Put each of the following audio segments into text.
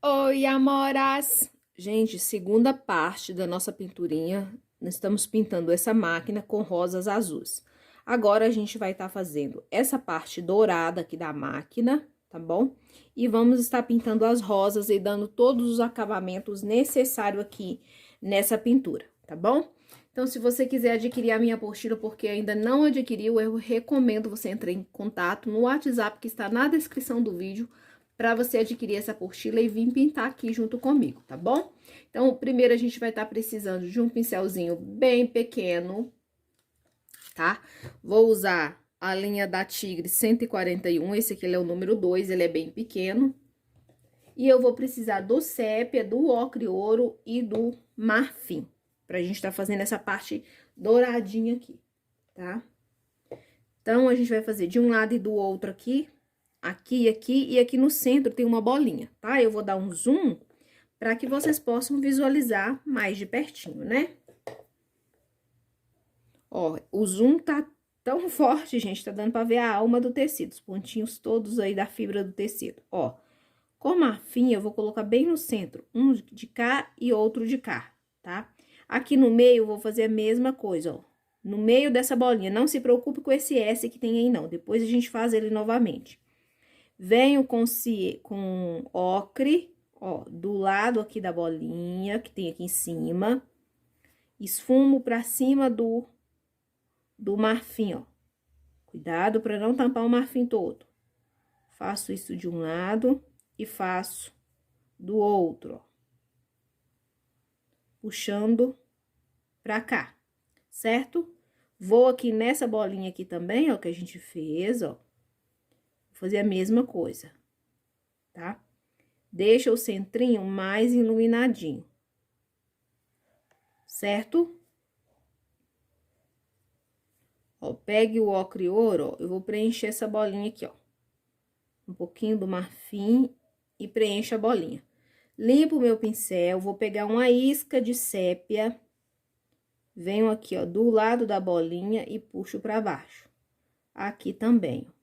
Oi, amoras! Gente, segunda parte da nossa pinturinha. Nós estamos pintando essa máquina com rosas azuis. Agora, a gente vai estar fazendo essa parte dourada aqui da máquina, tá bom? E vamos estar pintando as rosas e dando todos os acabamentos necessários aqui nessa pintura, tá bom? Então, se você quiser adquirir a minha apostila porque ainda não adquiriu, eu recomendo você entrar em contato no WhatsApp que está na descrição do vídeo para você adquirir essa apostila e vir pintar aqui junto comigo, tá bom? Então, primeiro a gente vai estar precisando de um pincelzinho bem pequeno, tá? Vou usar a linha da Tigre 141, esse aqui é o número 2, ele é bem pequeno. E eu vou precisar do sépia, do ocre ouro e do marfim, pra gente tá fazendo essa parte douradinha aqui, tá? Então, a gente vai fazer de um lado e do outro aqui, aqui e aqui, e aqui no centro tem uma bolinha, tá? Eu vou dar um zoom para que vocês possam visualizar mais de pertinho, né? Ó, o zoom tá tão forte, gente, tá dando para ver a alma do tecido, os pontinhos todos aí da fibra do tecido. Ó, com marfim eu vou colocar bem no centro, um de cá e outro de cá, tá? Aqui no meio eu vou fazer a mesma coisa, ó. No meio dessa bolinha, não se preocupe com esse S que tem aí não, depois a gente faz ele novamente. Venho com ocre, ó, do lado aqui da bolinha, que tem aqui em cima. Esfumo pra cima do marfim, ó. Cuidado pra não tampar o marfim todo. Faço isso de um lado e faço do outro, ó. Puxando pra cá, certo? Vou aqui nessa bolinha aqui também, ó, que a gente fez, ó. Vou fazer a mesma coisa, tá? Deixa o centrinho mais iluminadinho, certo? Ó, pegue o ocre ouro, ó, eu vou preencher essa bolinha aqui, ó. Um pouquinho do marfim e preencho a bolinha. Limpo o meu pincel, vou pegar uma isca de sépia. Venho aqui, ó, do lado da bolinha e puxo pra baixo. Aqui também, ó.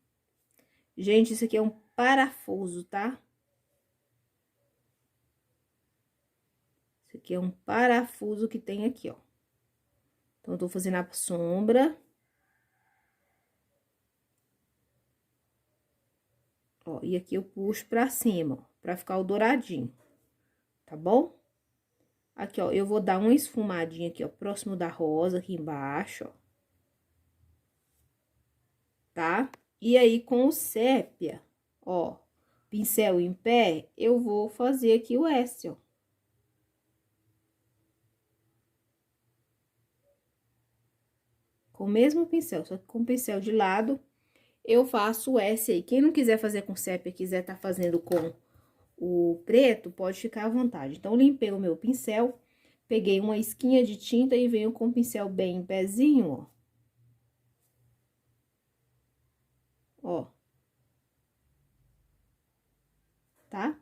Gente, isso aqui é um parafuso, tá? Isso aqui é um parafuso que tem aqui, ó. Então, eu tô fazendo a sombra. Ó, e aqui eu puxo pra cima, ó, pra ficar o douradinho, tá bom? Aqui, ó, eu vou dar uma esfumadinha aqui, ó, próximo da rosa, aqui embaixo, ó. Tá? E aí, com o sépia, ó, pincel em pé, eu vou fazer aqui o S, ó. Com o mesmo pincel, só que com o pincel de lado, eu faço o S aí. Quem não quiser fazer com sépia, quiser tá fazendo com o preto, pode ficar à vontade. Então, limpei o meu pincel, peguei uma esquinha de tinta e venho com o pincel bem em pezinho, ó. Ó. Tá?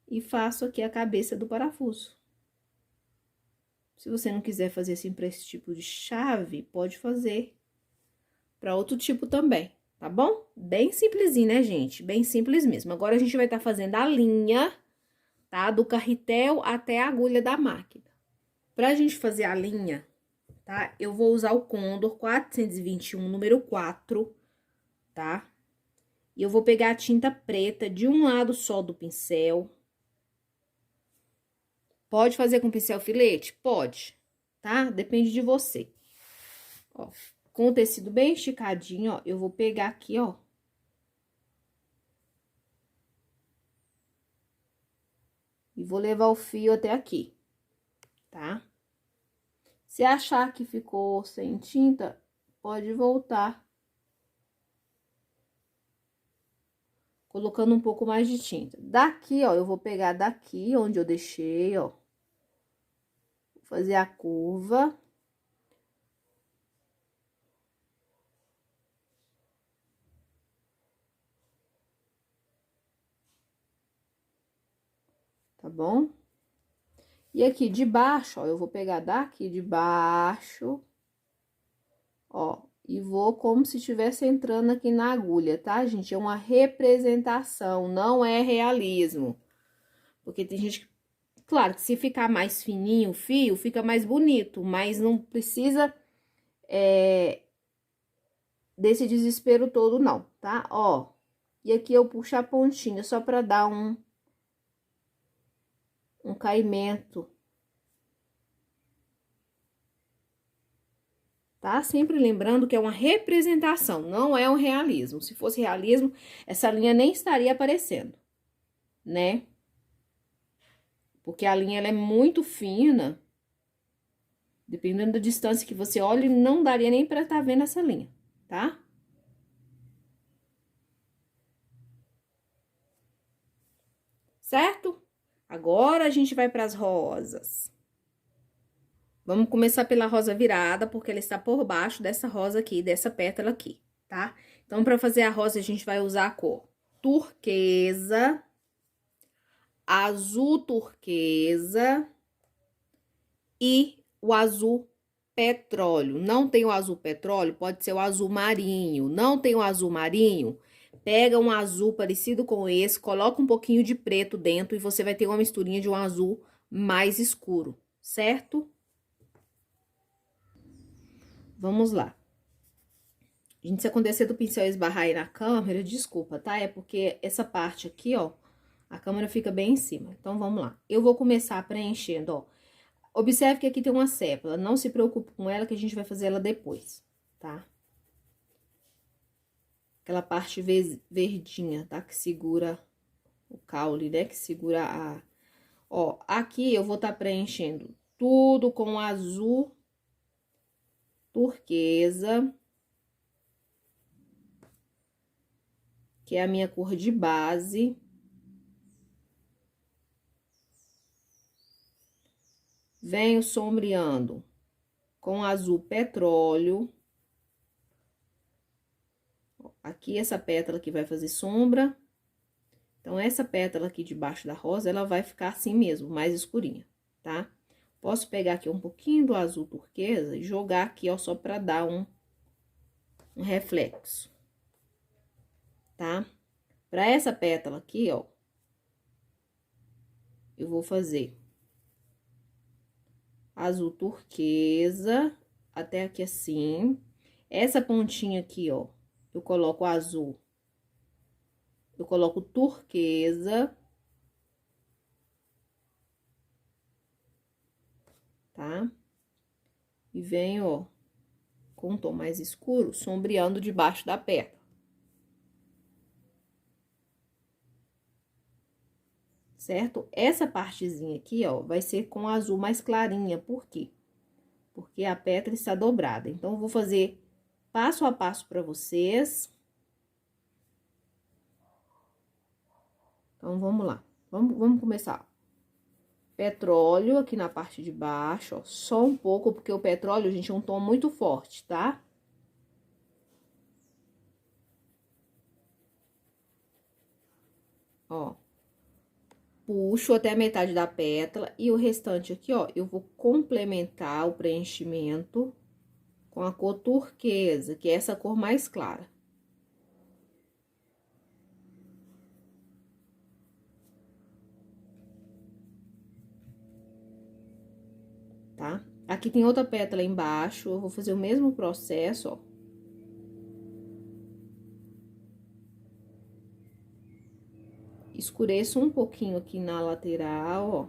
E faço aqui a cabeça do parafuso. Se você não quiser fazer assim para esse tipo de chave, pode fazer para outro tipo também, tá bom? Bem simplesinho, né, gente? Bem simples mesmo. Agora, a gente vai estar fazendo a linha, tá? Do carretel até a agulha da máquina. Pra gente fazer a linha, tá? Eu vou usar o Condor 421, número 4, tá? E eu vou pegar a tinta preta de um lado só do pincel. Pode fazer com pincel filete? Pode, tá? Depende de você. Ó, com o tecido bem esticadinho, ó, eu vou pegar aqui, ó. E vou levar o fio até aqui, tá? Se achar que ficou sem tinta, pode voltar. Colocando um pouco mais de tinta. Daqui, ó, eu vou pegar daqui onde eu deixei, ó. Vou fazer a curva. Tá bom? E aqui de baixo, ó, eu vou pegar daqui de baixo, ó, e vou como se estivesse entrando aqui na agulha, tá, gente? É uma representação, não é realismo. Porque tem gente que, claro, que se ficar mais fininho o fio, fica mais bonito, mas não precisa desse desespero todo não, tá? Ó, e aqui eu puxo a pontinha só pra dar um caimento. Tá? Sempre lembrando que é uma representação, não é um realismo. Se fosse realismo, essa linha nem estaria aparecendo, né? Porque a linha ela é muito fina. Dependendo da distância que você olha, não daria nem pra estar vendo essa linha, tá? Certo? Agora a gente vai para as rosas. Vamos começar pela rosa virada, porque ela está por baixo dessa rosa aqui, dessa pétala aqui, tá? Então, para fazer a rosa, a gente vai usar a cor turquesa, azul turquesa e o azul petróleo. Não tem o azul petróleo, pode ser o azul marinho. Não tem o azul marinho, pega um azul parecido com esse, coloca um pouquinho de preto dentro e você vai ter uma misturinha de um azul mais escuro, certo? Vamos lá. Gente, se acontecer do pincel esbarrar aí na câmera, desculpa, tá? É porque essa parte aqui, ó, a câmera fica bem em cima. Então, vamos lá. Eu vou começar preenchendo, ó. Observe que aqui tem uma sépala. Não se preocupe com ela, que a gente vai fazer ela depois, tá? Aquela parte verdinha, tá? Que segura o caule, né? Que segura a... Ó, aqui eu vou tá preenchendo tudo com azul turquesa, que é a minha cor de base. Venho sombreando com azul petróleo. Aqui, essa pétala que vai fazer sombra. Então, essa pétala aqui debaixo da rosa, ela vai ficar assim mesmo, mais escurinha, tá? Posso pegar aqui um pouquinho do azul turquesa e jogar aqui, ó, só pra dar um reflexo, tá? Pra essa pétala aqui, ó, eu vou fazer azul turquesa, até aqui assim. Essa pontinha aqui, ó, eu coloco azul, eu coloco turquesa, tá? E venho, ó, com um tom mais escuro, sombreando debaixo da pétala. Certo? Essa partezinha aqui, ó, vai ser com azul mais clarinha, por quê? Porque a pétala está dobrada. Então, eu vou fazer passo a passo para vocês. Então, vamos lá. Vamos começar. Petróleo aqui na parte de baixo, ó, só um pouco, porque o petróleo, gente, é um tom muito forte, tá? Ó. Puxo até a metade da pétala e o restante aqui, ó, eu vou complementar o preenchimento com a cor turquesa, que é essa cor mais clara. Tá? Aqui tem outra pétala embaixo, eu vou fazer o mesmo processo, ó. Escureço um pouquinho aqui na lateral, ó.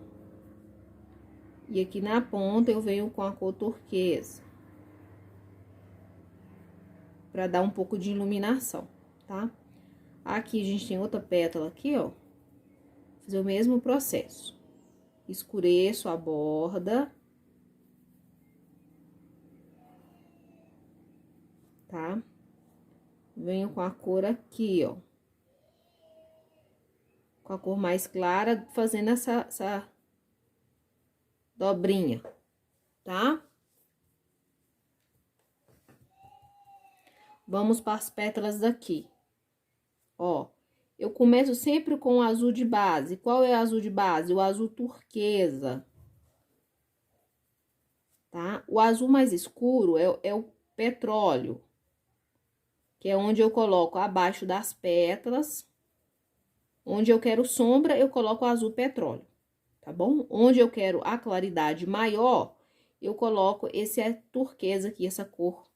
E aqui na ponta eu venho com a cor turquesa. Pra dar um pouco de iluminação, tá? Aqui a gente tem outra pétala aqui, ó. Vou fazer o mesmo processo. Escureço a borda. Tá? Venho com a cor aqui, ó. Com a cor mais clara, fazendo essa dobrinha, tá? Vamos para as pétalas daqui. Ó, eu começo sempre com o azul de base. Qual é o azul de base? O azul turquesa. Tá? O azul mais escuro é o petróleo, que é onde eu coloco abaixo das pétalas. Onde eu quero sombra, eu coloco azul petróleo, tá bom? Onde eu quero a claridade maior, eu coloco esse turquesa aqui, essa cor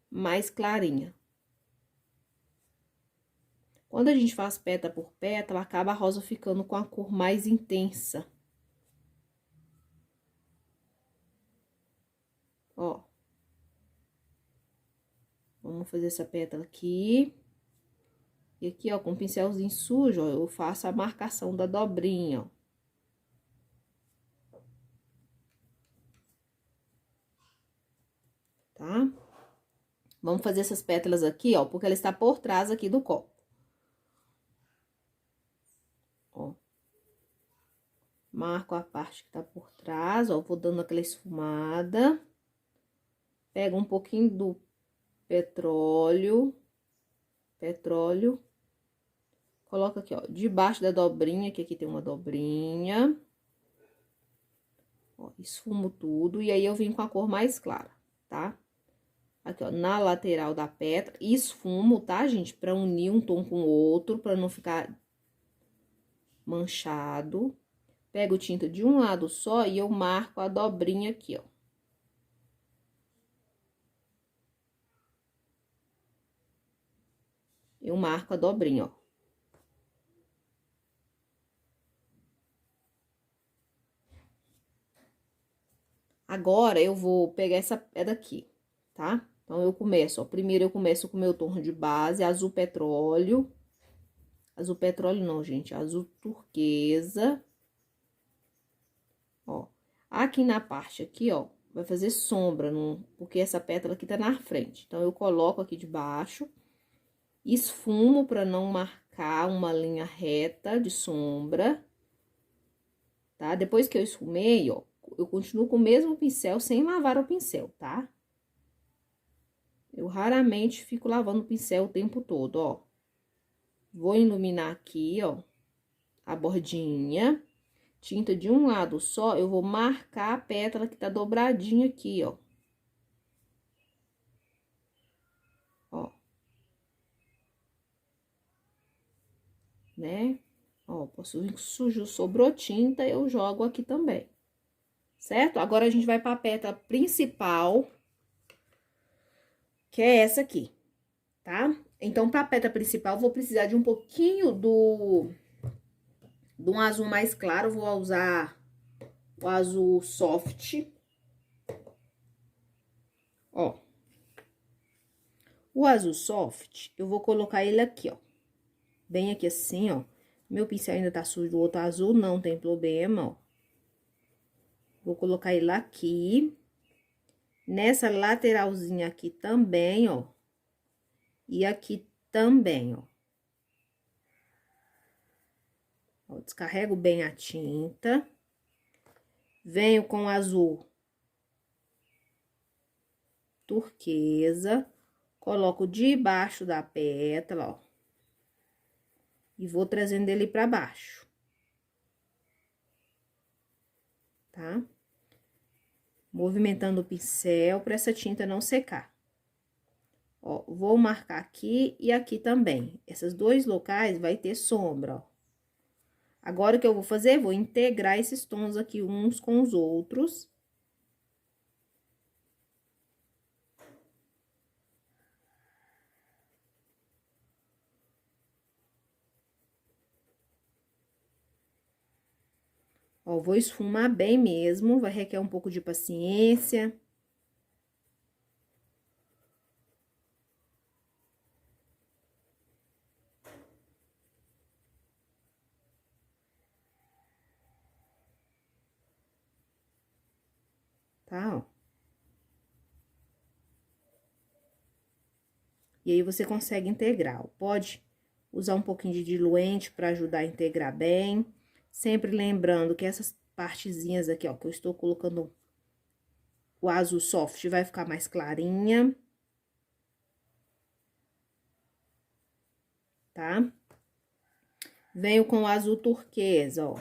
mais clarinha. Quando a gente faz pétala por pétala, acaba a rosa ficando com a cor mais intensa. Ó. Vamos fazer essa pétala aqui. E aqui, ó, com o pincelzinho sujo, ó, eu faço a marcação da dobrinha, ó. Tá? Vamos fazer essas pétalas aqui, ó, porque ela está por trás aqui do copo. Ó. Marco a parte que tá por trás, ó, vou dando aquela esfumada. Pego um pouquinho do petróleo. Coloca aqui, ó, debaixo da dobrinha, que aqui tem uma dobrinha. Ó, esfumo tudo, e aí eu vim com a cor mais clara, tá? Aqui, ó, na lateral da pétala, esfumo, tá, gente? Pra unir um tom com o outro, pra não ficar manchado. Pego tinta de um lado só e eu marco a dobrinha aqui, ó. Eu marco a dobrinha, ó. Agora, eu vou pegar essa pedra aqui, tá? Então, eu começo, ó. Primeiro, eu começo com o meu tom de base, azul petróleo. Azul petróleo não, gente, azul turquesa. Ó. Aqui na parte aqui, ó, vai fazer sombra, porque essa pétala aqui tá na frente. Então, eu coloco aqui de baixo, esfumo pra não marcar uma linha reta de sombra, tá? Depois que eu esfumei, ó, eu continuo com o mesmo pincel, sem lavar o pincel, tá? Eu raramente fico lavando o pincel o tempo todo, ó. Vou iluminar aqui, ó, a bordinha. Tinta de um lado só, eu vou marcar a pétala que tá dobradinha aqui, ó. Ó. Né? Ó, posso vir sujo, sobrou tinta, eu jogo aqui também. Certo? Agora, a gente vai pra pétala principal, que é essa aqui, tá? Então, pra pétala principal, eu vou precisar de um pouquinho de um azul mais claro, vou usar o azul soft. Ó. O azul soft, eu vou colocar ele aqui, ó. Bem aqui assim, ó. Meu pincel ainda tá sujo do outro azul, não tem problema, ó. Vou colocar ele aqui. Nessa lateralzinha aqui também, ó. E aqui também, ó. Ó, descarrego bem a tinta. Venho com azul turquesa. Coloco debaixo da pétala, ó. E vou trazendo ele pra baixo. Tá? Movimentando o pincel pra essa tinta não secar. Ó, vou marcar aqui e aqui também. Esses dois locais vai ter sombra, ó. Agora, o que eu vou fazer? Vou integrar esses tons aqui uns com os outros. Ó, vou esfumar bem mesmo, vai requerer um pouco de paciência. Tá, ó. E aí, você consegue integrar, ó. Pode usar um pouquinho de diluente para ajudar a integrar bem. Sempre lembrando que essas partezinhas aqui, ó, que eu estou colocando o azul soft, vai ficar mais clarinha. Tá? Venho com o azul turquesa, ó.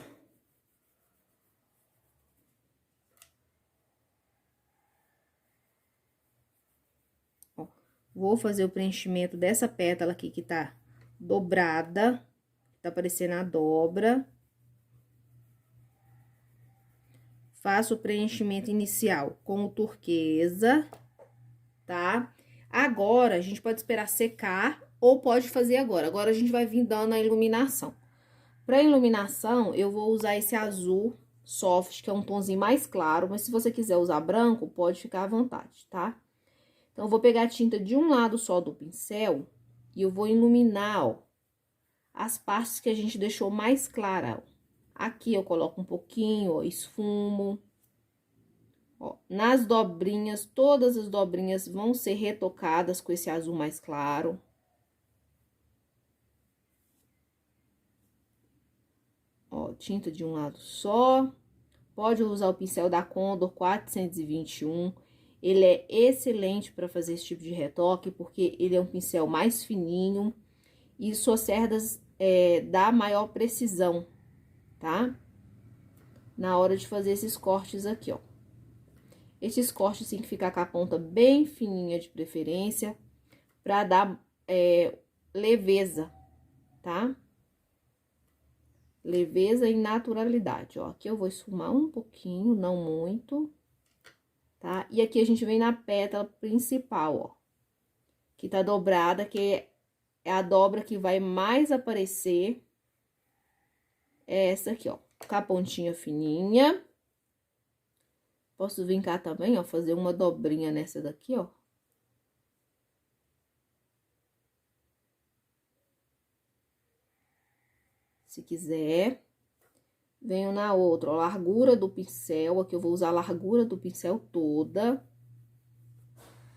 Vou fazer o preenchimento dessa pétala aqui que tá dobrada. tá aparecendo a dobra. Faço o preenchimento inicial com o turquesa, tá? Agora, a gente pode esperar secar ou pode fazer agora. Agora, a gente vai vir dando a iluminação. Pra iluminação, eu vou usar esse azul soft, que é um tonzinho mais claro, mas se você quiser usar branco, pode ficar à vontade, tá? Então, eu vou pegar a tinta de um lado só do pincel e eu vou iluminar, ó, as partes que a gente deixou mais clara, ó. Aqui eu coloco um pouquinho, ó, esfumo. Ó, nas dobrinhas, todas as dobrinhas vão ser retocadas com esse azul mais claro. Ó, tinta de um lado só. Pode usar o pincel da Condor 421. Ele é excelente para fazer esse tipo de retoque, porque ele é um pincel mais fininho e suas cerdas dá maior precisão, tá? Na hora de fazer esses cortes aqui, ó. Esses cortes tem que ficar com a ponta bem fininha de preferência, pra dar leveza, tá? Leveza e naturalidade, ó. Aqui eu vou esfumar um pouquinho, não muito, tá? E aqui a gente vem na pétala principal, ó. Que tá dobrada, que é a dobra que vai mais aparecer. É essa aqui, ó. Com a pontinha fininha. Posso vir cá também, ó, fazer uma dobrinha nessa daqui, ó. Se quiser. Venho na outra, ó, largura do pincel. Aqui eu vou usar a largura do pincel toda.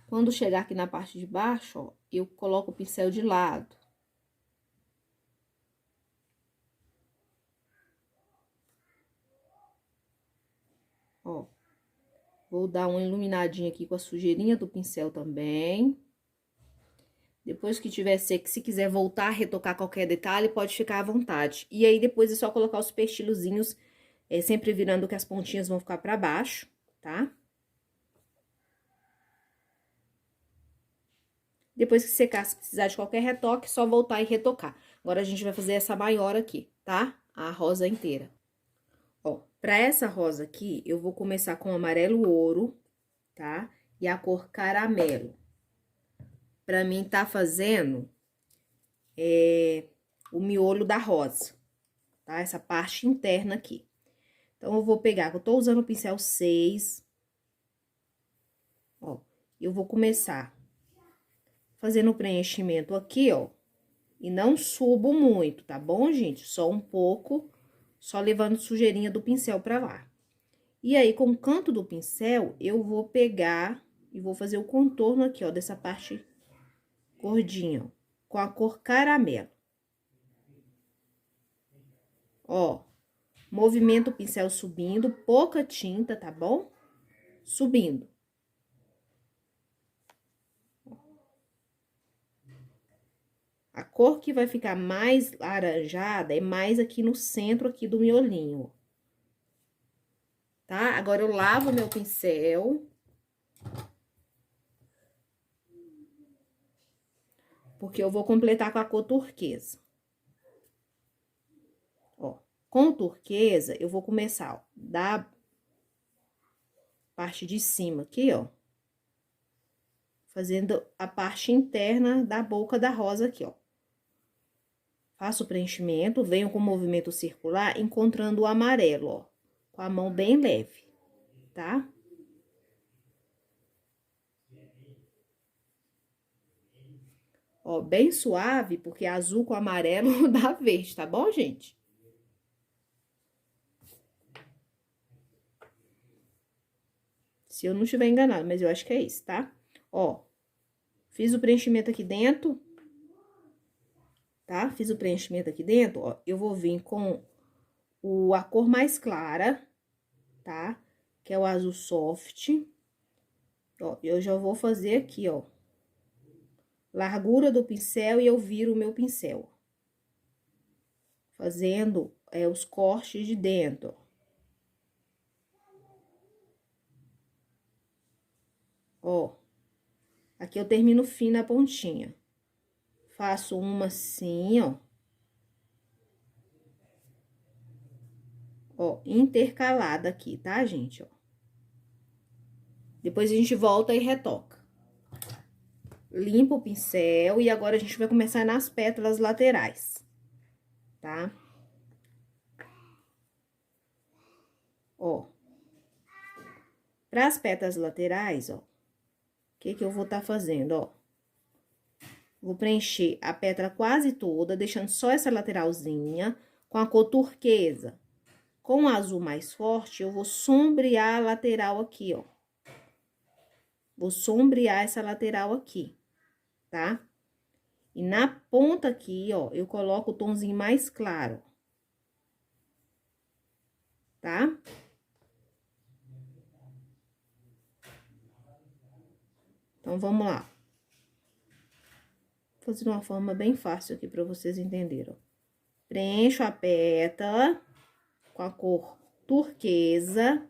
Quando chegar aqui na parte de baixo, ó, eu coloco o pincel de lado. Ó, vou dar uma iluminadinha aqui com a sujeirinha do pincel também. Depois que tiver seco, se quiser voltar a retocar qualquer detalhe, pode ficar à vontade. E aí, depois é só colocar os perstilozinhos, sempre virando que as pontinhas vão ficar pra baixo, tá? Depois que secar, se precisar de qualquer retoque, só voltar e retocar. Agora, a gente vai fazer essa maior aqui, tá? A rosa inteira. Ó, pra essa rosa aqui, eu vou começar com amarelo ouro, tá? E a cor caramelo. Pra mim, tá fazendo o miolo da rosa, tá? Essa parte interna aqui. Então, eu vou pegar, eu tô usando o pincel 6. Ó, eu vou começar fazendo o preenchimento aqui, ó. E não subo muito, tá bom, gente? Só um pouco, só levando sujeirinha do pincel pra lá. E aí, com o canto do pincel, eu vou pegar e vou fazer o contorno aqui, ó, dessa parte gordinha, ó, com a cor caramelo. Ó, movimento o pincel subindo, pouca tinta, tá bom? Subindo. A cor que vai ficar mais laranjada é mais aqui no centro aqui do miolinho, ó. Tá? Agora, eu lavo meu pincel. Porque eu vou completar com a cor turquesa. Ó, com turquesa, eu vou começar, ó, da parte de cima aqui, ó. Fazendo a parte interna da boca da rosa aqui, ó. Faço o preenchimento, venho com o movimento circular, encontrando o amarelo, ó. Com a mão bem leve, tá? Ó, bem suave, porque azul com amarelo dá verde, tá bom, gente? Se eu não estiver enganado, mas eu acho que é isso, tá? Ó, fiz o preenchimento aqui dentro, tá? Fiz o preenchimento aqui dentro, ó, eu vou vir com a cor mais clara, tá? Que é o azul soft. Ó, eu já vou fazer aqui, ó, largura do pincel e eu viro o meu pincel. Fazendo os cortes de dentro. Ó, aqui eu termino fina a pontinha. Faço uma assim, ó. Ó, intercalada aqui, tá, gente? Ó. Depois a gente volta e retoca. Limpa o pincel e agora a gente vai começar nas pétalas laterais, tá? Ó. Para as pétalas laterais, ó, o que que eu vou estar fazendo, ó? Vou preencher a pétala quase toda, deixando só essa lateralzinha com a cor turquesa. Com o azul mais forte, eu vou sombrear a lateral aqui, ó. Vou sombrear essa lateral aqui, tá? E na ponta aqui, ó, eu coloco o tomzinho mais claro, tá? Então, vamos lá. Vou fazer de uma forma bem fácil aqui pra vocês entenderem, ó. Preencho a pétala com a cor turquesa.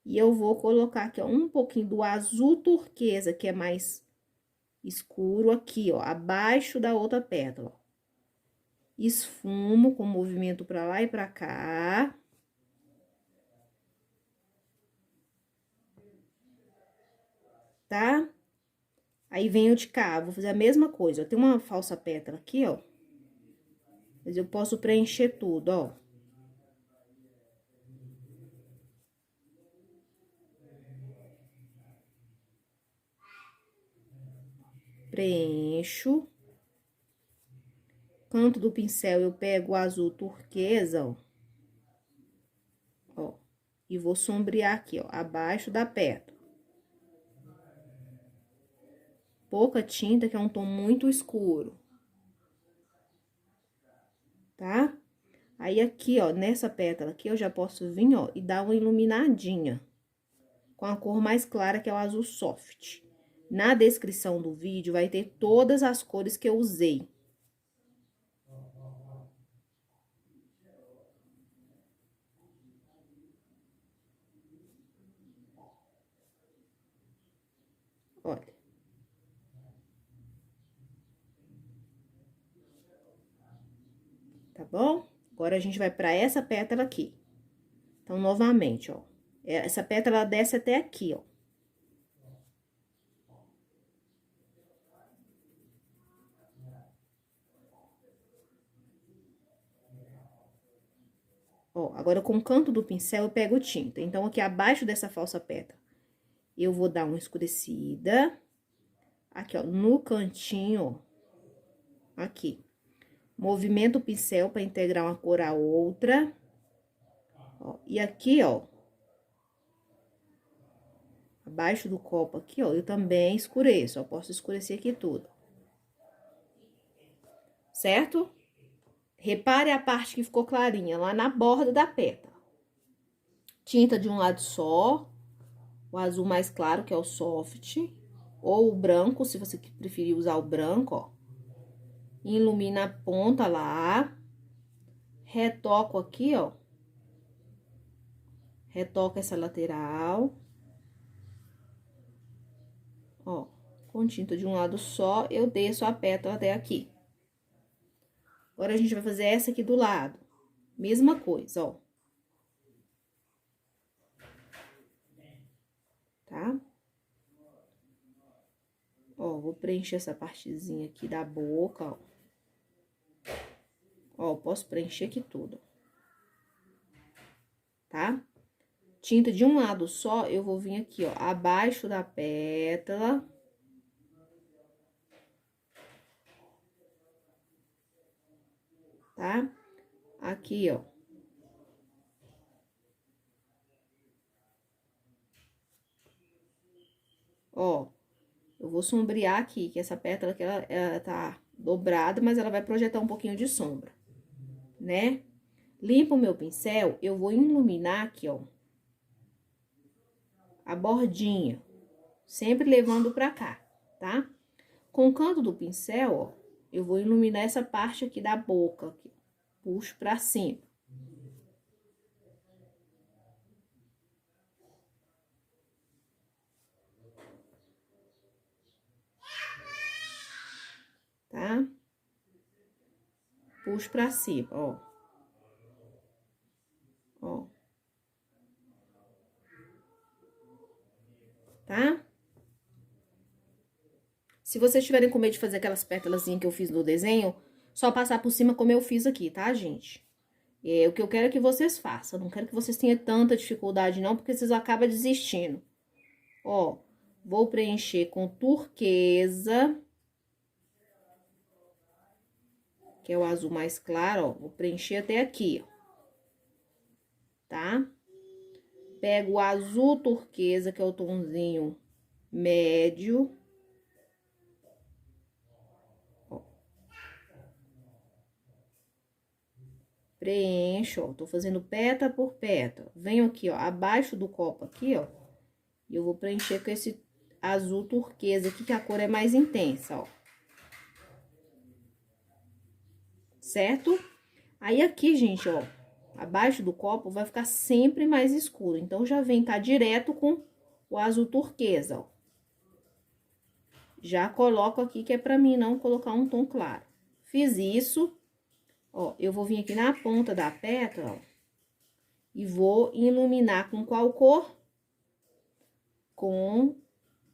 E eu vou colocar aqui, ó, um pouquinho do azul turquesa, que é mais escuro aqui, ó, abaixo da outra pétala. Esfumo com movimento pra lá e pra cá. Tá? Aí, venho de cá, vou fazer a mesma coisa. Eu tenho uma falsa pétala aqui, ó. Mas eu posso preencher tudo, ó. Preencho. Canto do pincel, eu pego o azul turquesa, ó. Ó. E vou sombrear aqui, ó, abaixo da pétala. Pouca tinta, que é um tom muito escuro. Tá? Aí, aqui, ó, nessa pétala aqui, eu já posso vir, ó, e dar uma iluminadinha com a cor mais clara, que é o azul soft. Na descrição do vídeo vai ter todas as cores que eu usei. Olha. Tá bom? Agora, a gente vai pra essa pétala aqui. Então, novamente, ó. Essa pétala, ela desce até aqui, ó. Ó, agora, com o canto do pincel, eu pego tinta. Então, aqui abaixo dessa falsa pétala, eu vou dar uma escurecida. Aqui, ó, no cantinho, ó. Aqui. Movimento o pincel para integrar uma cor a outra. Ó, e aqui, ó. Abaixo do copo aqui, ó, eu também escureço. Ó, posso escurecer aqui tudo. Certo? Repare a parte que ficou clarinha, lá na borda da pétala. Tinta de um lado só, o azul mais claro, que é o soft, ou o branco, se você preferir usar o branco, ó. Ilumina a ponta lá. Retoco aqui, ó. Retoco essa lateral. Ó, com tinta de um lado só, eu desço a pétala até aqui. Agora, a gente vai fazer essa aqui do lado. Mesma coisa, ó. Tá? Ó, vou preencher essa partezinha aqui da boca, ó. Ó, posso preencher aqui tudo. Tá? Tinta de um lado só, eu vou vir aqui, ó, abaixo da pétala. Tá? Aqui, ó. Ó, eu vou sombrear aqui, que essa pétala aqui, ela tá dobrada, mas ela vai projetar um pouquinho de sombra, né? Limpo o meu pincel, eu vou iluminar aqui, ó, a bordinha, sempre levando pra cá, tá? Com o canto do pincel, ó, eu vou iluminar essa parte aqui da boca, aqui. Puxo pra cima. Tá? Puxo pra cima, ó. tá? Se vocês tiverem com medo de fazer aquelas pétalazinhas que eu fiz no desenho, só passar por cima como eu fiz aqui, tá, gente? O que eu quero é que vocês façam. Eu não quero que vocês tenham tanta dificuldade, não, porque vocês acabam desistindo. Ó, vou preencher com turquesa, que é o azul mais claro, ó. Vou preencher até aqui, ó. Tá? Pego o azul turquesa, que é o tomzinho médio. Ó. Preencho, ó. Tô fazendo pétala por pétala. Venho aqui, ó, abaixo do copo aqui, ó. E eu vou preencher com esse azul turquesa aqui, que a cor é mais intensa, ó. Certo? Aí, aqui, gente, ó, abaixo do copo vai ficar sempre mais escuro. Então, já vem cá direto com o azul turquesa, ó. Já coloco aqui, que é pra mim não colocar um tom claro. Fiz isso, ó, eu vou vir aqui na ponta da pétala, ó, e vou iluminar com qual cor? Com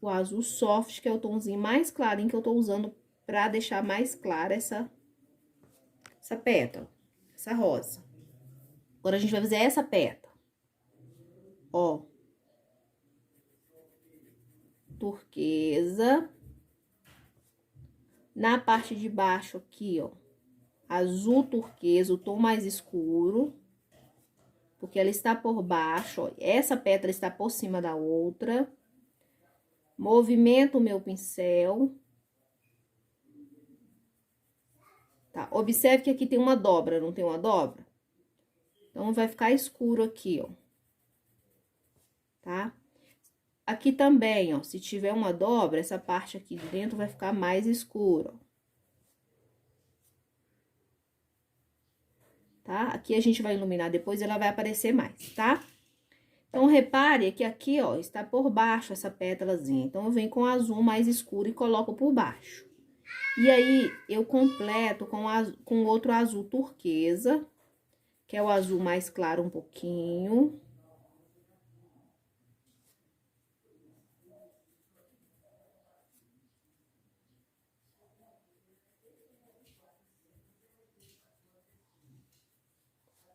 o azul soft, que é o tomzinho mais clarinho que eu tô usando pra deixar mais clara essa pétala, essa rosa. Agora, a gente vai fazer essa pétala. Ó. Turquesa. Na parte de baixo aqui, ó, azul turquesa, o tom mais escuro. Porque ela está por baixo, ó. Essa pétala está por cima da outra. Movimento o meu pincel. Tá? Observe que aqui tem uma dobra, não tem uma dobra? Então, vai ficar escuro aqui, ó. Tá? Aqui também, ó, se tiver uma dobra, essa parte aqui de dentro vai ficar mais escura, ó. Tá? Aqui a gente vai iluminar depois, ela vai aparecer mais, tá? Então, repare que aqui, ó, está por baixo essa pétalazinha. Então, eu venho com azul mais escuro e coloco por baixo. E aí, eu completo com outro azul turquesa, que é o azul mais claro um pouquinho.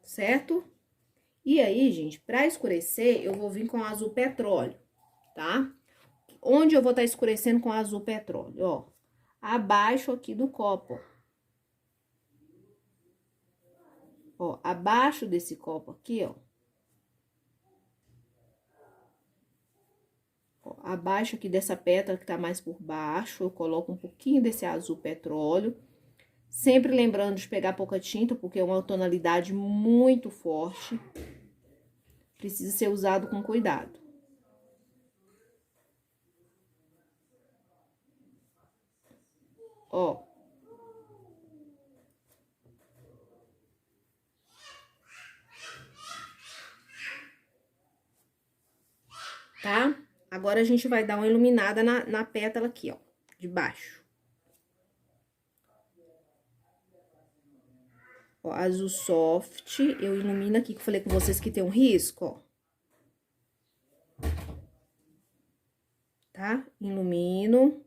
Certo? E aí, gente, pra escurecer, eu vou vir com azul petróleo, tá? Onde eu vou estar escurecendo com azul petróleo, ó. Abaixo aqui do copo, ó. Abaixo desse copo aqui, ó. Ó, abaixo aqui dessa pétala que tá mais por baixo, eu coloco um pouquinho desse azul petróleo. Sempre lembrando de pegar pouca tinta, porque é uma tonalidade muito forte. Precisa ser usado com cuidado. Ó. Tá? Agora, a gente vai dar uma iluminada na pétala aqui, ó, de baixo. Ó, azul soft, eu ilumino aqui, que eu falei com vocês que tem um risco, ó. Tá? Ilumino.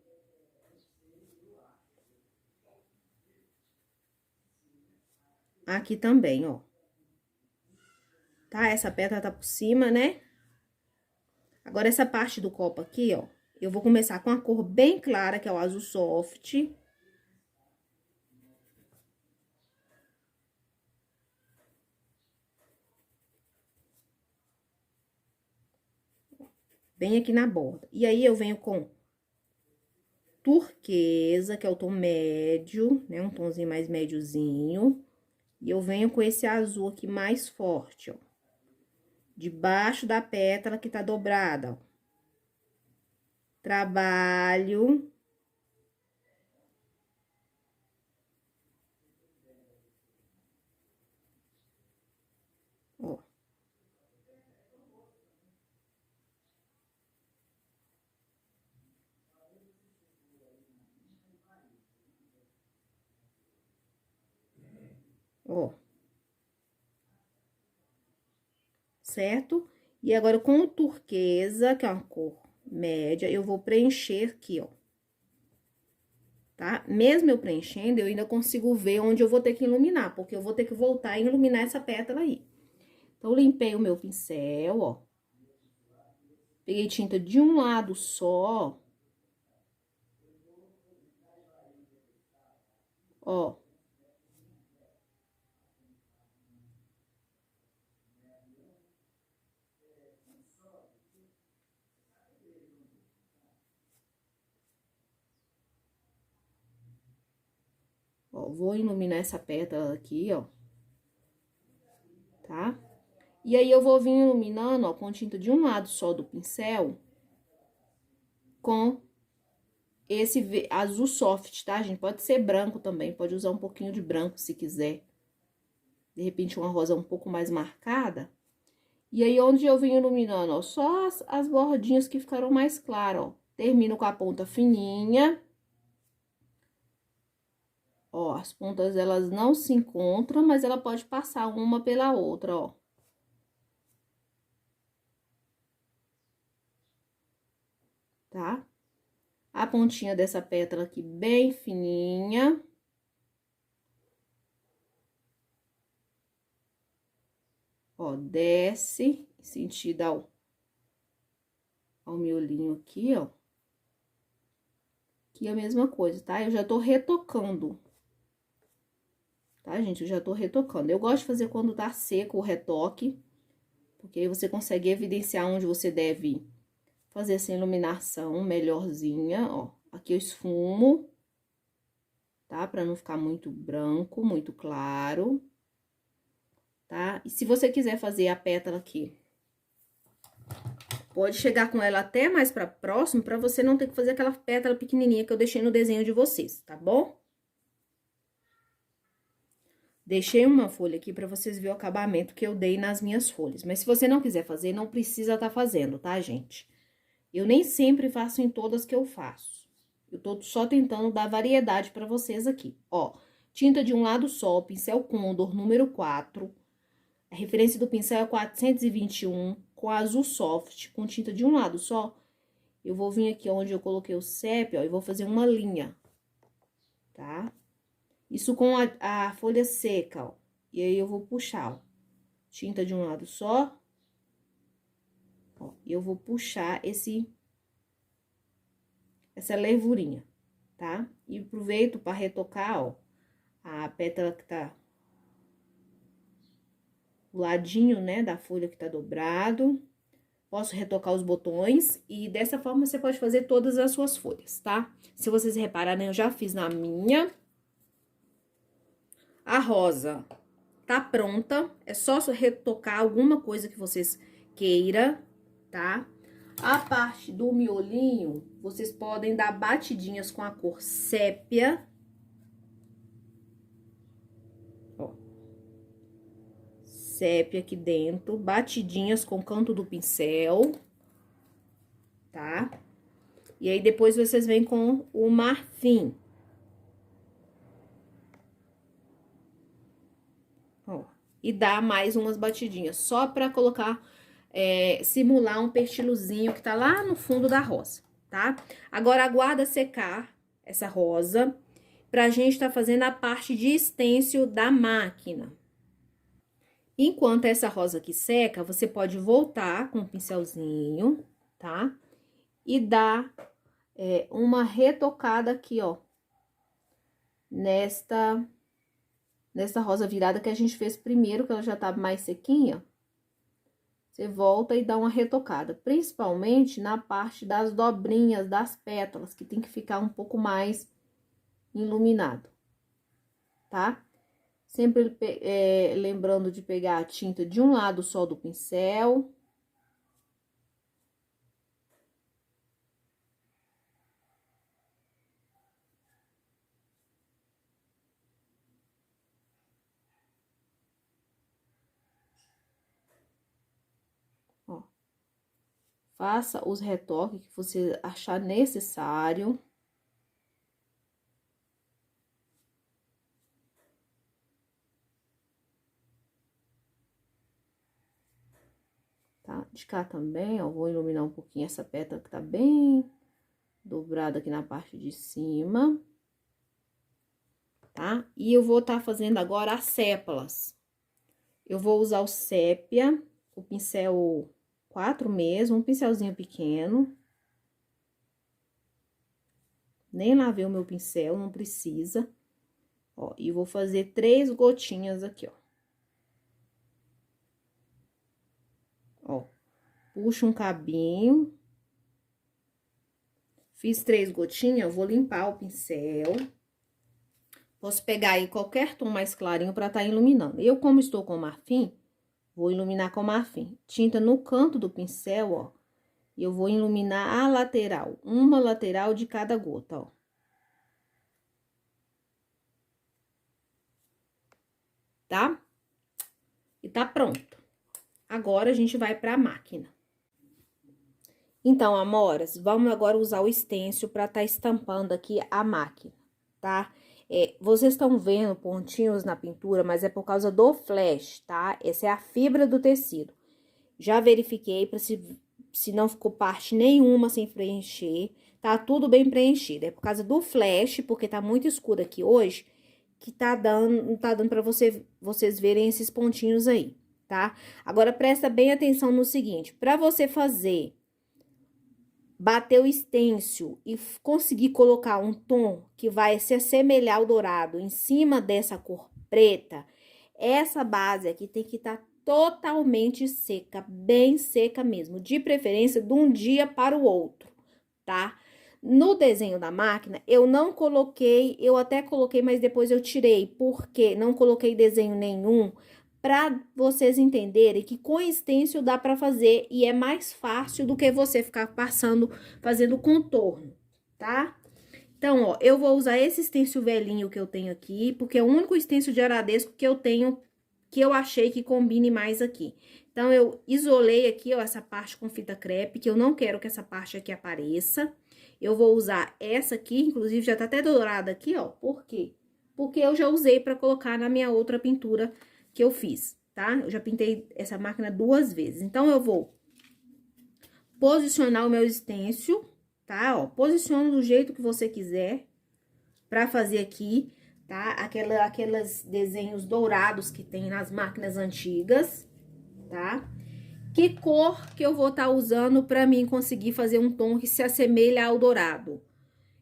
Aqui também, ó. Tá? Essa pétala tá por cima, né? Agora, essa parte do copo aqui, ó, eu vou começar com a cor bem clara, que é o azul soft. Bem aqui na borda. E aí, eu venho com turquesa, que é o tom médio, né? Um tomzinho mais médiozinho. E eu venho com esse azul aqui mais forte, ó. Debaixo da pétala que tá dobrada, ó. Trabalho. Ó. Ó. Certo? E agora, com o turquesa, que é uma cor média, eu vou preencher aqui, ó. Tá? Mesmo eu preenchendo, eu ainda consigo ver onde eu vou ter que iluminar, porque eu vou ter que voltar e iluminar essa pétala aí. Então, limpei o meu pincel, ó. Peguei tinta de um lado só. Ó. Ó, vou iluminar essa pétala aqui, ó. Tá? E aí, eu vou vir iluminando, ó, com tinta de um lado só do pincel, com esse azul soft, tá, gente? Pode ser branco também, pode usar um pouquinho de branco se quiser. De repente, uma rosa um pouco mais marcada. E aí, onde eu vim iluminando, ó, só as bordinhas que ficaram mais claras, ó. Termino com a ponta fininha. Ó, as pontas, elas não se encontram, mas ela pode passar uma pela outra, ó. Tá? A pontinha dessa pétala aqui bem fininha. Ó, desce, sentido ao miolinho aqui, ó. Aqui é a mesma coisa, tá? Eu já tô retocando. Tá, gente? Eu já tô retocando. Eu gosto de fazer quando tá seco o retoque, porque aí você consegue evidenciar onde você deve fazer essa iluminação melhorzinha, ó. Aqui eu esfumo, tá? Pra não ficar muito branco, muito claro, tá? E se você quiser fazer a pétala aqui, pode chegar com ela até mais pra próximo, pra você não ter que fazer aquela pétala pequenininha que eu deixei no desenho de vocês, tá bom? Deixei uma folha aqui pra vocês verem o acabamento que eu dei nas minhas folhas. Mas se você não quiser fazer, não precisa tá fazendo, tá, gente? Eu nem sempre faço em todas que eu faço. Eu tô só tentando dar variedade pra vocês aqui. Ó, tinta de um lado só, pincel Condor número 4. A referência do pincel é 421, com azul soft, com tinta de um lado só. Eu vou vir aqui onde eu coloquei o sépia, ó, e vou fazer uma linha, tá? Isso com a folha seca, ó. E aí, eu vou puxar, ó. Tinta de um lado só. Ó, e eu vou puxar essa levurinha, tá? E aproveito para retocar, ó, a pétala que tá o ladinho, né, da folha que tá dobrado. Posso retocar os botões e dessa forma você pode fazer todas as suas folhas, tá? Se vocês repararem, eu já fiz na minha. A rosa tá pronta, é só retocar alguma coisa que vocês queira, tá? A parte do miolinho, vocês podem dar batidinhas com a cor sépia. Ó. Sépia aqui dentro, batidinhas com o canto do pincel, tá? E aí, depois vocês vêm com o marfim. Ó, e dá mais umas batidinhas, só pra colocar, simular um pertilozinho que tá lá no fundo da rosa, tá? Agora, aguarda secar essa rosa, pra gente tá fazendo a parte de stencil da máquina. Enquanto essa rosa aqui seca, você pode voltar com o pincelzinho, tá? E dar uma retocada aqui, ó, nesta rosa virada que a gente fez primeiro, que ela já tá mais sequinha. Você volta e dá uma retocada, principalmente na parte das dobrinhas das pétalas, que tem que ficar um pouco mais iluminado, tá? Sempre lembrando de pegar a tinta de um lado só do pincel. Ó. Faça os retoques que você achar necessário. Tá? de cá também, ó, vou iluminar um pouquinho essa pétala que tá bem dobrada aqui na parte de cima, tá? E eu vou tá fazendo agora as sépalas. Eu vou usar o sépia, o pincel 4 mesmo, um pincelzinho pequeno. Nem lavei o meu pincel, não precisa. Ó, e vou fazer 3 gotinhas aqui, ó. Ó, puxo um cabinho. Fiz 3 gotinhas, eu vou limpar o pincel. Posso pegar aí qualquer tom mais clarinho pra tá iluminando. Eu, como estou com marfim, vou iluminar com marfim. Tinta no canto do pincel, ó. E eu vou iluminar a lateral, uma lateral de cada gota, ó. Tá? E tá pronto. Agora, a gente vai pra máquina. Então, amoras, vamos agora usar o stencil pra tá estampando aqui a máquina, tá? Vocês estão vendo pontinhos na pintura, mas é por causa do flash, tá? Essa é a fibra do tecido. Já verifiquei pra se não ficou parte nenhuma sem preencher, tá tudo bem preenchido. É por causa do flash, porque tá muito escuro aqui hoje, que não tá dando pra vocês verem esses pontinhos aí, tá? Agora, presta bem atenção no seguinte, pra você bater o stencil e conseguir colocar um tom que vai se assemelhar ao dourado em cima dessa cor preta, essa base aqui tem que estar totalmente seca, bem seca mesmo, de preferência de um dia para o outro, tá? No desenho da máquina, eu não coloquei, eu até coloquei, mas depois eu tirei, porque não coloquei desenho nenhum, para vocês entenderem que com stencil dá para fazer e é mais fácil do que você ficar fazendo contorno, tá? Então, ó, eu vou usar esse stencil velhinho que eu tenho aqui, porque é o único stencil de aradesco que eu tenho, que eu achei que combine mais aqui. Então, eu isolei aqui, ó, essa parte com fita crepe, que eu não quero que essa parte aqui apareça. Eu vou usar essa aqui, inclusive já tá até dourada aqui, ó. Por quê? Porque eu já usei pra colocar na minha outra pintura que eu fiz, tá? Eu já pintei essa máquina 2 vezes. Então, eu vou posicionar o meu stencil, tá? Ó, posiciona do jeito que você quiser pra fazer aqui, tá? Aqueles desenhos dourados que tem nas máquinas antigas, tá? Que cor que eu vou estar usando pra mim conseguir fazer um tom que se assemelha ao dourado?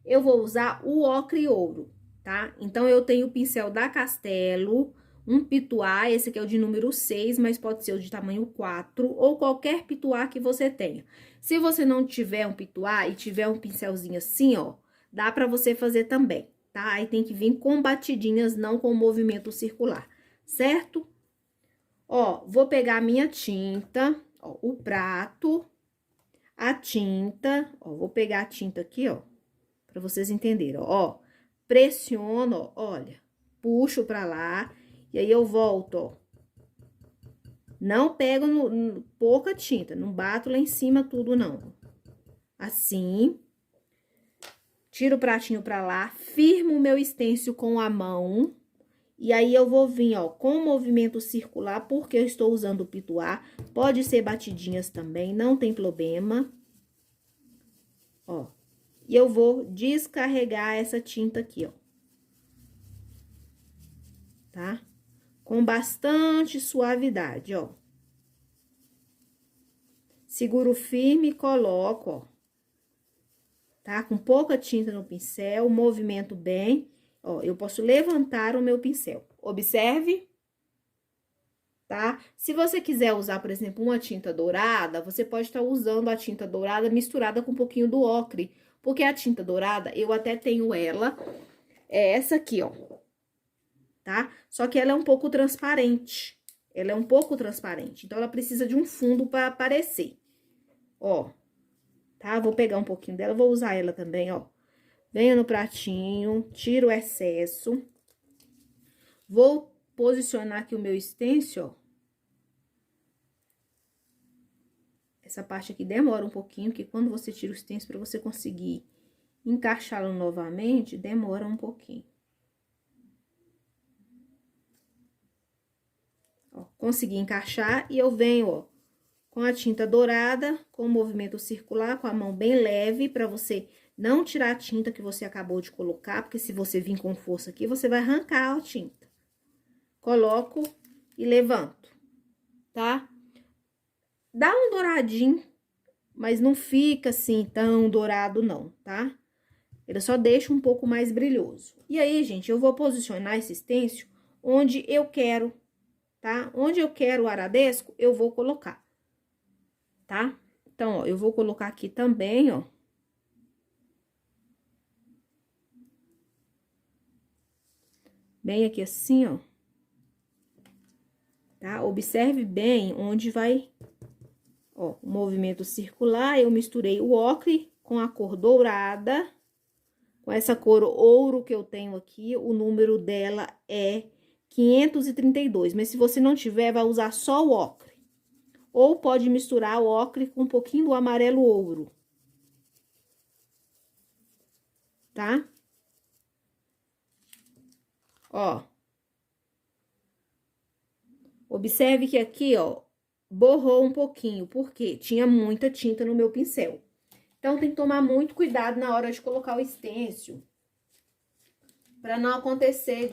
Eu vou usar o ocre ouro, tá? Então, eu tenho o pincel da Castelo, um pituá, esse aqui é o de número 6, mas pode ser o de tamanho 4, ou qualquer pituá que você tenha. Se você não tiver um pituá e tiver um pincelzinho assim, ó, dá pra você fazer também, tá? Aí tem que vir com batidinhas, não com movimento circular, certo? Ó, vou pegar a minha tinta, ó, o prato, a tinta, ó, vou pegar a tinta aqui, ó, pra vocês entenderem, ó, pressiono, ó, olha, puxo pra lá, e aí eu volto, ó. Não pego pouca tinta, não bato lá em cima tudo, não. Assim, tiro o pratinho pra lá, firmo o meu stencil com a mão, e aí, eu vou vir, ó, com movimento circular, porque eu estou usando o pituá. Pode ser batidinhas também, não tem problema. Ó, e eu vou descarregar essa tinta aqui, ó. Tá? Com bastante suavidade, ó. Seguro firme e coloco, ó. Tá? Com pouca tinta no pincel, movimento bem. Ó, eu posso levantar o meu pincel. Observe. Tá? Se você quiser usar, por exemplo, uma tinta dourada, você pode estar usando a tinta dourada misturada com um pouquinho do ocre. Porque a tinta dourada, eu até tenho ela, é essa aqui, ó. Tá? Só que ela é um pouco transparente. Ela é um pouco transparente, então ela precisa de um fundo para aparecer. Ó, tá? Vou pegar um pouquinho dela, vou usar ela também, ó. Venho no pratinho, tiro o excesso. Vou posicionar aqui o meu stencil, ó. Essa parte aqui demora um pouquinho, porque quando você tira o stencil, para você conseguir encaixá-lo novamente, demora um pouquinho. Ó, consegui encaixar e eu venho, ó, com a tinta dourada, com o movimento circular, com a mão bem leve, para você não tirar a tinta que você acabou de colocar, porque se você vir com força aqui, você vai arrancar a tinta. Coloco e levanto, tá? Dá um douradinho, mas não fica assim tão dourado não, tá? Ele só deixa um pouco mais brilhoso. E aí, gente, eu vou posicionar esse stencil onde eu quero, tá? Onde eu quero o arabesco, eu vou colocar, tá? Então, ó, eu vou colocar aqui também, ó. Bem aqui assim, ó. Tá? Observe bem onde vai, ó, o movimento circular. Eu misturei o ocre com a cor dourada, com essa cor ouro que eu tenho aqui. O número dela é 532, mas se você não tiver, vai usar só o ocre. Ou pode misturar o ocre com um pouquinho do amarelo ouro, tá? Ó. Observe que aqui, ó, borrou um pouquinho, porque tinha muita tinta no meu pincel. Então, tem que tomar muito cuidado na hora de colocar o stencil, para não acontecer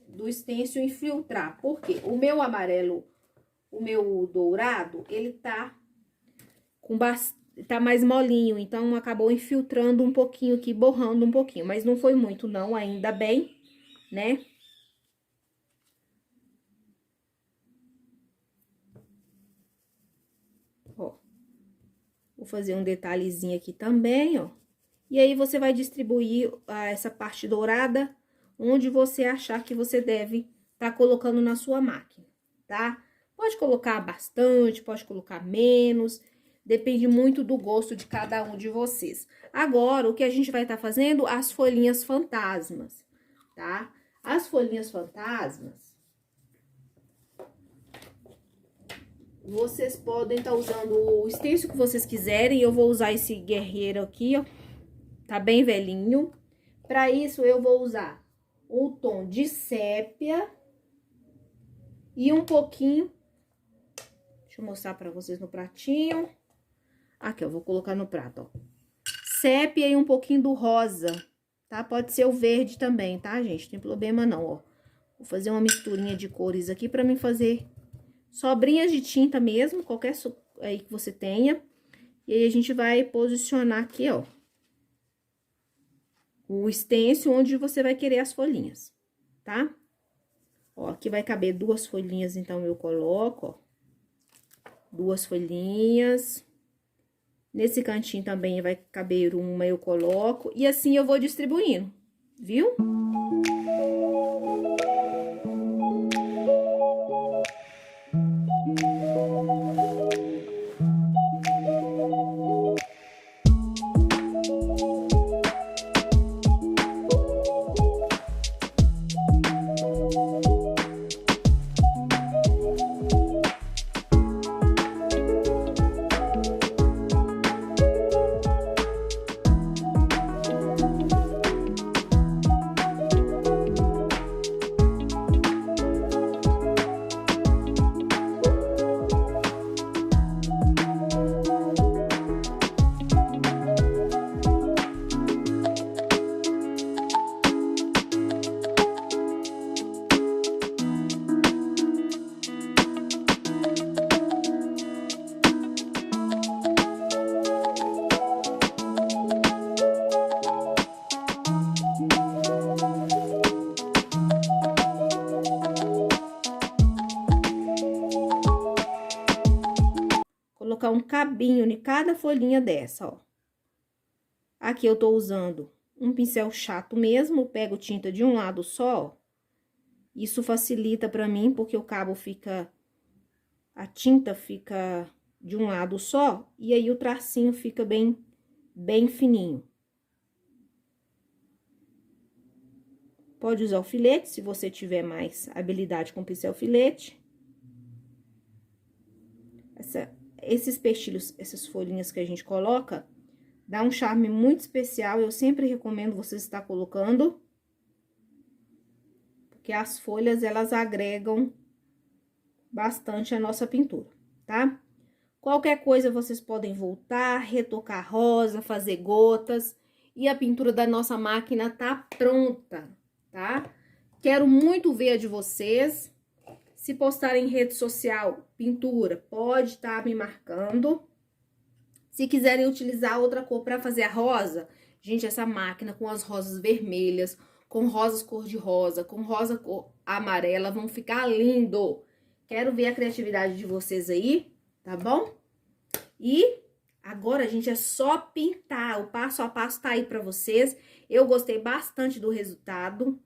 do stencil infiltrar. Porque o meu amarelo, o meu dourado, ele tá tá mais molinho, então acabou infiltrando um pouquinho aqui, borrando um pouquinho. Mas não foi muito não, ainda bem, né? Ó, vou fazer um detalhezinho aqui também, ó. E aí, você vai distribuir essa parte dourada onde você achar que você deve tá colocando na sua máquina, tá? Pode colocar bastante, pode colocar menos, depende muito do gosto de cada um de vocês. Agora, o que a gente vai estar fazendo? As folhinhas fantasmas, tá? As folhinhas fantasmas, vocês podem estar usando o stencil que vocês quiserem. Eu vou usar esse guerreiro aqui, ó. Tá bem velhinho. Para isso, eu vou usar o tom de sépia e um pouquinho... Deixa eu mostrar para vocês no pratinho. Aqui, eu vou colocar no prato, ó. Sépia e um pouquinho do rosa, tá? Pode ser o verde também, tá, gente? Não tem problema não, ó. Vou fazer uma misturinha de cores aqui para mim fazer sobrinhas de tinta mesmo, qualquer aí que você tenha. E aí, a gente vai posicionar aqui, ó, o stencil onde você vai querer as folhinhas, tá? Ó, aqui vai caber 2 folhinhas, então eu coloco, ó, 2 folhinhas. Nesse cantinho também vai caber uma, eu coloco. E assim eu vou distribuindo, viu? Colocar um cabinho em cada folhinha dessa, ó. Aqui eu tô usando um pincel chato mesmo, pego tinta de um lado só, ó. Isso facilita pra mim, porque o cabo fica... A tinta fica de um lado só, e aí o tracinho fica bem fininho. Pode usar o filete, se você tiver mais habilidade com pincel filete. Esses pestilhos, essas folhinhas que a gente coloca, dá um charme muito especial. Eu sempre recomendo vocês estar colocando, porque as folhas, elas agregam bastante a nossa pintura, tá? Qualquer coisa vocês podem voltar, retocar rosa, fazer gotas. E a pintura da nossa máquina tá pronta, tá? Quero muito ver a de vocês. Se postarem em rede social pintura, pode estar me marcando. Se quiserem utilizar outra cor para fazer a rosa, gente, essa máquina com as rosas vermelhas, com rosas cor-de-rosa, com rosa cor amarela, vão ficar lindo. Quero ver a criatividade de vocês aí, tá bom? E agora, gente, é só pintar. O passo a passo tá aí para vocês. Eu gostei bastante do resultado.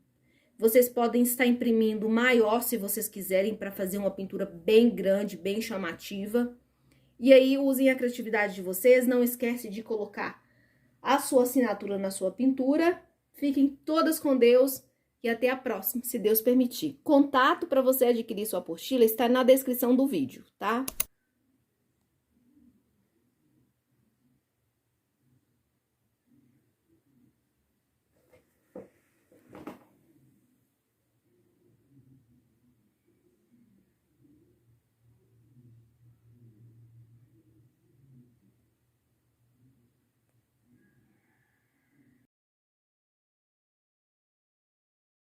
Vocês podem estar imprimindo maior se vocês quiserem para fazer uma pintura bem grande, bem chamativa. E aí, usem a criatividade de vocês. Não esquece de colocar a sua assinatura na sua pintura. Fiquem todas com Deus e até a próxima, se Deus permitir. Contato para você adquirir sua apostila está na descrição do vídeo, tá?